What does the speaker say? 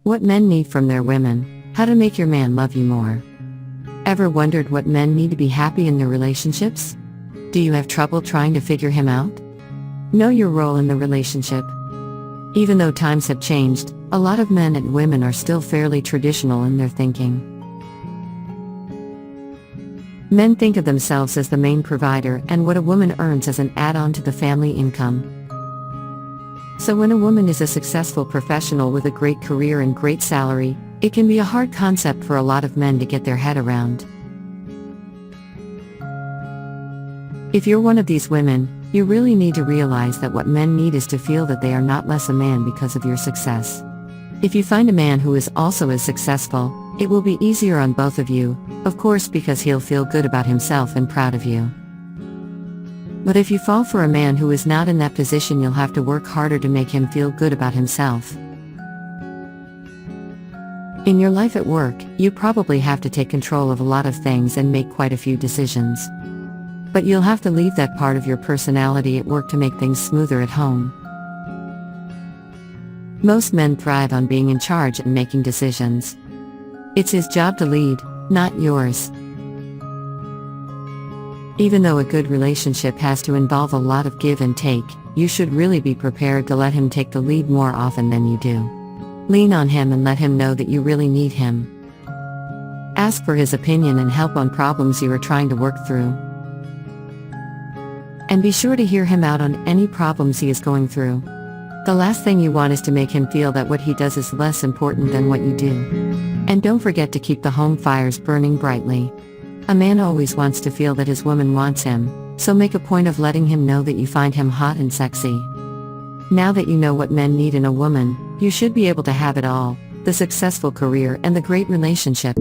What men need from their women, how to make your man love you more. Ever wondered what men need to be happy in their relationships? Do you have trouble trying to figure him out? Know your role in the relationship. Even though times have changed, a lot of men and women are still fairly traditional in their thinking. Men think of themselves as the main provider and what a woman earns as an add-on to the family income. So when a woman is a successful professional with a great career and great salary, it can be a hard concept for a lot of men to get their head around. If you're one of these women, you really need to realize that what men need is to feel that they are not less a man because of your success. If you find a man who is also as successful, it will be easier on both of you, of course, because he'll feel good about himself and proud of you. But if you fall for a man who is not in that position, you'll have to work harder to make him feel good about himself. In your life at work, you probably have to take control of a lot of things and make quite a few decisions. But you'll have to leave that part of your personality at work to make things smoother at home. Most men thrive on being in charge and making decisions. It's his job to lead, not yours. Even though a good relationship has to involve a lot of give and take, you should really be prepared to let him take the lead more often than you do. Lean on him and let him know that you really need him. Ask for his opinion and help on problems you are trying to work through. And be sure to hear him out on any problems he is going through. The last thing you want is to make him feel that what he does is less important than what you do. And don't forget to keep the home fires burning brightly. A man always wants to feel that his woman wants him, so make a point of letting him know that you find him hot and sexy. Now that you know what men need in a woman, you should be able to have it all: the successful career and the great relationship.